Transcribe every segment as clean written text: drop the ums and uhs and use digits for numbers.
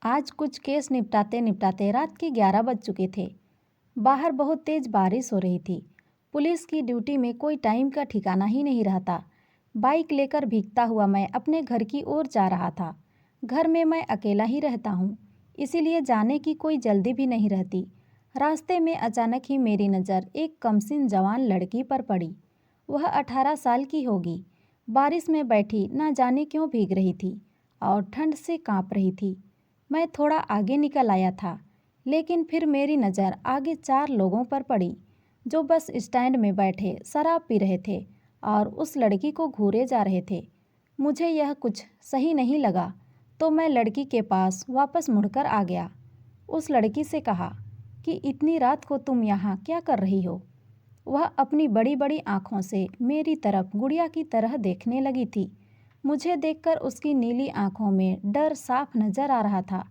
आज कुछ केस निपटाते निपटाते रात के 11 बज चुके थे। बाहर बहुत तेज बारिश हो रही थी। पुलिस की ड्यूटी में कोई टाइम का ठिकाना ही नहीं रहता। बाइक लेकर भीगता हुआ मैं अपने घर की ओर जा रहा था। घर में मैं अकेला ही रहता हूँ, इसीलिए जाने की कोई जल्दी भी नहीं रहती। रास्ते में अचानक ही मेरी नज़र एक कमसिन जवान लड़की पर पड़ी। वह 18 साल की होगी। बारिश में बैठी ना जाने क्यों भीग रही थी और ठंड से काँप रही थी। मैं थोड़ा आगे निकल आया था, लेकिन फिर मेरी नज़र आगे 4 लोगों पर पड़ी जो बस स्टैंड में बैठे शराब पी रहे थे और उस लड़की को घूरे जा रहे थे। मुझे यह कुछ सही नहीं लगा, तो मैं लड़की के पास वापस मुड़कर आ गया। उस लड़की से कहा कि इतनी रात को तुम यहाँ क्या कर रही हो? वह अपनी बड़ी बड़ी आँखों से मेरी तरफ गुड़िया की तरह देखने लगी थी। मुझे देखकर उसकी नीली आंखों में डर साफ नजर आ रहा था।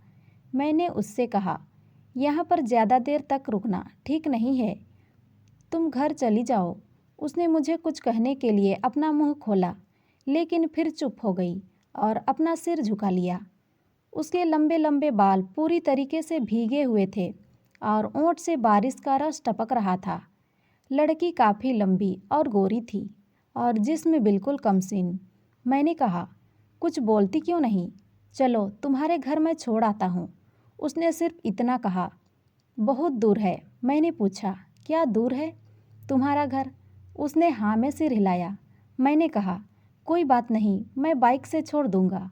मैंने उससे कहा, यहाँ पर ज़्यादा देर तक रुकना ठीक नहीं है, तुम घर चली जाओ। उसने मुझे कुछ कहने के लिए अपना मुंह खोला, लेकिन फिर चुप हो गई और अपना सिर झुका लिया। उसके लंबे लंबे बाल पूरी तरीके से भीगे हुए थे और ओंठ से बारिश का रस टपक रहा था। लड़की काफ़ी लंबी और गोरी थी और जिस्म बिल्कुल कमसीन। मैंने कहा, कुछ बोलती क्यों नहीं? चलो तुम्हारे घर मैं छोड़ आता हूँ। उसने सिर्फ इतना कहा। बहुत दूर है? मैंने पूछा। क्या दूर है तुम्हारा घर? उसने हाँ में सिर हिलाया। मैंने कहा, कोई बात नहीं, मैं बाइक से छोड़ दूंगा।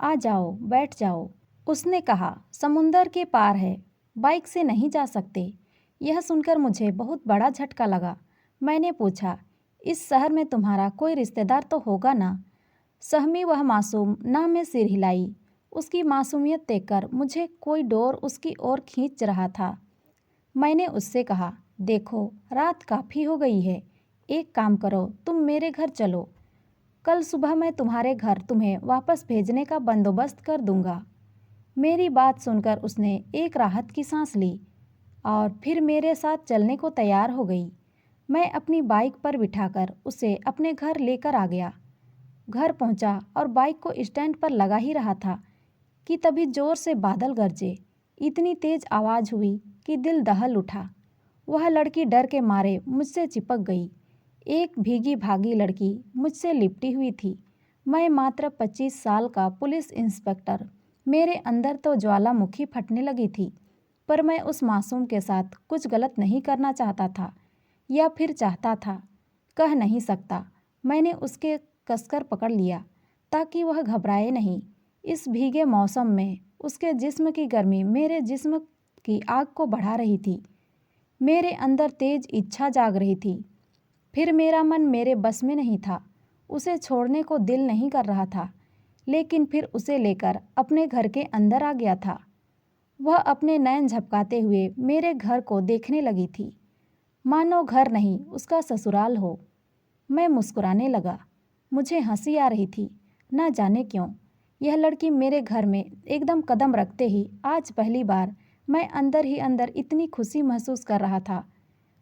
आ जाओ, बैठ जाओ। उसने कहा, समुंदर के पार है, बाइक से नहीं जा सकते। यह सुनकर मुझे बहुत बड़ा झटका लगा। मैंने पूछा, इस शहर में तुम्हारा कोई रिश्तेदार तो होगा ना? सहमी वह मासूम ना में सिर हिलाई। उसकी मासूमियत देखकर मुझे कोई डोर उसकी ओर खींच रहा था। मैंने उससे कहा, देखो रात काफ़ी हो गई है, एक काम करो, तुम मेरे घर चलो। कल सुबह मैं तुम्हारे घर तुम्हें वापस भेजने का बंदोबस्त कर दूंगा। मेरी बात सुनकर उसने एक राहत की सांस ली और फिर मेरे साथ चलने को तैयार हो गई। मैं अपनी बाइक पर बिठाकर उसे अपने घर लेकर आ गया। घर पहुंचा और बाइक को स्टैंड पर लगा ही रहा था कि तभी जोर से बादल गरजे। इतनी तेज आवाज़ हुई कि दिल दहल उठा। वह लड़की डर के मारे मुझसे चिपक गई। एक भीगी भागी लड़की मुझसे लिपटी हुई थी। मैं मात्र 25 साल का पुलिस इंस्पेक्टर। मेरे अंदर तो ज्वालामुखी फटने लगी थी, पर मैं उस मासूम के साथ कुछ गलत नहीं करना चाहता था, या फिर चाहता था, कह नहीं सकता। मैंने उसके कसकर पकड़ लिया ताकि वह घबराए नहीं। इस भीगे मौसम में उसके जिस्म की गर्मी मेरे जिस्म की आग को बढ़ा रही थी। मेरे अंदर तेज इच्छा जाग रही थी। फिर मेरा मन मेरे बस में नहीं था। उसे छोड़ने को दिल नहीं कर रहा था, लेकिन फिर उसे लेकर अपने घर के अंदर आ गया था। वह अपने नैन झपकाते हुए मेरे घर को देखने लगी थी, मानो घर नहीं उसका ससुराल हो। मैं मुस्कुराने लगा। मुझे हंसी आ रही थी, ना जाने क्यों। यह लड़की मेरे घर में एकदम कदम रखते ही आज पहली बार मैं अंदर ही अंदर इतनी खुशी महसूस कर रहा था।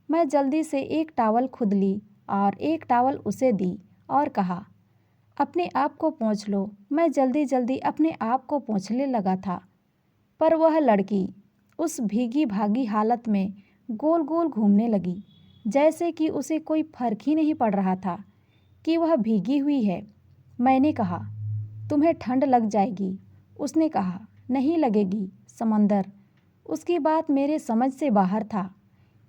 मैं जल्दी से एक टॉवल खुद ली और एक टॉवल उसे दी और कहा, अपने आप को पोंछ लो। मैं जल्दी जल्दी अपने आप को पोंछने लगा था, पर वह लड़की उस भीगी भागी हालत में गोल गोल घूमने लगी, जैसे कि उसे कोई फर्क ही नहीं पड़ रहा था कि वह भीगी हुई है। मैंने कहा, तुम्हें ठंड लग जाएगी। उसने कहा, नहीं लगेगी, समंदर। उसकी बात मेरे समझ से बाहर था।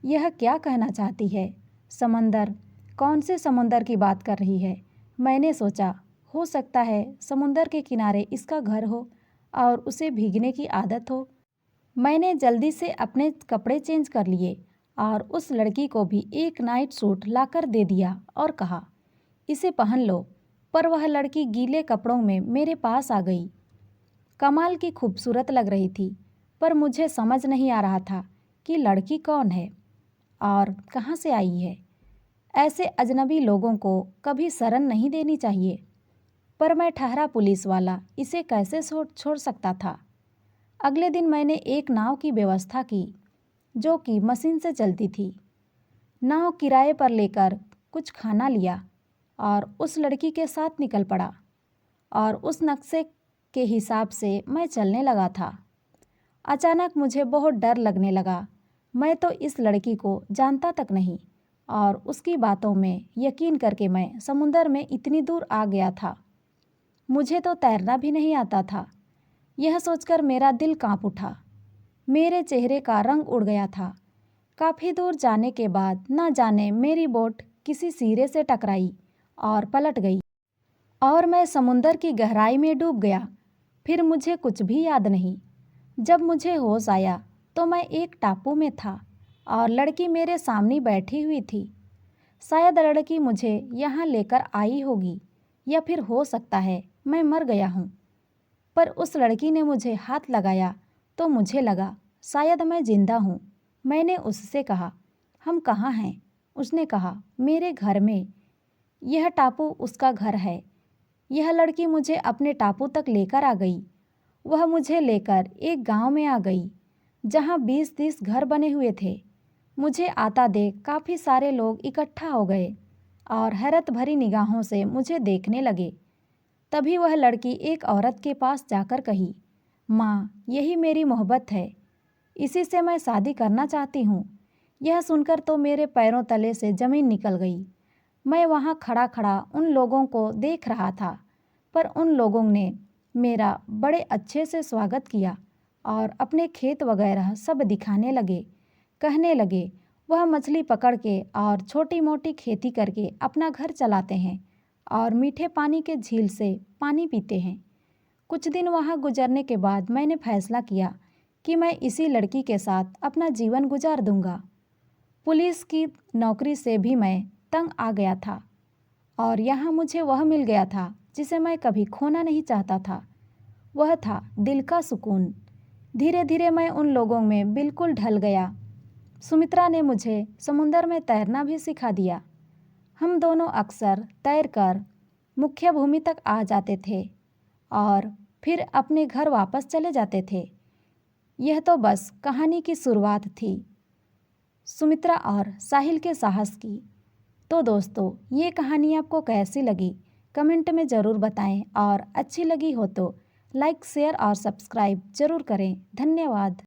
यह क्या कहना चाहती है? समंदर? कौन से समुंदर की बात कर रही है? मैंने सोचा, हो सकता है समुंदर के किनारे इसका घर हो और उसे भीगने की आदत हो। मैंने जल्दी से अपने कपड़े चेंज कर लिए और उस लड़की को भी एक नाइट सूट लाकर दे दिया और कहा, इसे पहन लो। पर वह लड़की गीले कपड़ों में मेरे पास आ गई। कमाल की खूबसूरत लग रही थी, पर मुझे समझ नहीं आ रहा था कि लड़की कौन है और कहाँ से आई है। ऐसे अजनबी लोगों को कभी शरण नहीं देनी चाहिए, पर मैं ठहरा पुलिस वाला इसे कैसे छोड़ सकता था। अगले दिन मैंने एक नाव की व्यवस्था की, जो कि मशीन से चलती थी। नाव किराए पर लेकर कुछ खाना लिया और उस लड़की के साथ निकल पड़ा और उस नक्शे के हिसाब से मैं चलने लगा था। अचानक मुझे बहुत डर लगने लगा। मैं तो इस लड़की को जानता तक नहीं और उसकी बातों में यकीन करके मैं समुंदर में इतनी दूर आ गया था। मुझे तो तैरना भी नहीं आता था। यह सोचकर मेरा दिल कांप उठा। मेरे चेहरे का रंग उड़ गया था। काफ़ी दूर जाने के बाद न जाने मेरी बोट किसी सिरे से टकराई और पलट गई और मैं समुंदर की गहराई में डूब गया। फिर मुझे कुछ भी याद नहीं। जब मुझे होश आया तो मैं एक टापू में था और लड़की मेरे सामने बैठी हुई थी। शायद लड़की मुझे यहाँ लेकर आई होगी या फिर हो सकता है मैं मर गया हूँ। पर उस लड़की ने मुझे हाथ लगाया तो मुझे लगा शायद मैं जिंदा हूँ। मैंने उससे कहा, हम कहाँ हैं? उसने कहा, मेरे घर में। यह टापू उसका घर है। यह लड़की मुझे अपने टापू तक लेकर आ गई। वह मुझे लेकर एक गांव में आ गई जहां 20-30 घर बने हुए थे। मुझे आता देख काफ़ी सारे लोग इकट्ठा हो गए और हैरत भरी निगाहों से मुझे देखने लगे। तभी वह लड़की एक औरत के पास जाकर कही, माँ, यही मेरी मोहब्बत है। इसी से मैं शादी करना चाहती हूँ। यह सुनकर तो मेरे पैरों तले से ज़मीन निकल गई। मैं वहाँ खड़ा खड़ा उन लोगों को देख रहा था, पर उन लोगों ने मेरा बड़े अच्छे से स्वागत किया और अपने खेत वगैरह सब दिखाने लगे। कहने लगे, वह मछली पकड़ के और छोटी मोटी खेती करके अपना घर चलाते हैं और मीठे पानी के झील से पानी पीते हैं। कुछ दिन वहाँ गुजरने के बाद मैंने फैसला किया कि मैं इसी लड़की के साथ अपना जीवन गुजार दूंगा। पुलिस की नौकरी से भी मैं तंग आ गया था और यहाँ मुझे वह मिल गया था जिसे मैं कभी खोना नहीं चाहता था। वह था दिल का सुकून। धीरे धीरे मैं उन लोगों में बिल्कुल ढल गया। सुमित्रा ने मुझे समुंदर में तैरना भी सिखा दिया। हम दोनों अक्सर तैरकर मुख्य भूमि तक आ जाते थे और फिर अपने घर वापस चले जाते थे। यह तो बस कहानी की शुरुआत थी, सुमित्रा और साहिल के साहस की। तो दोस्तों, ये कहानी आपको कैसी लगी कमेंट में ज़रूर बताएं और अच्छी लगी हो तो लाइक, शेयर और सब्सक्राइब ज़रूर करें। धन्यवाद।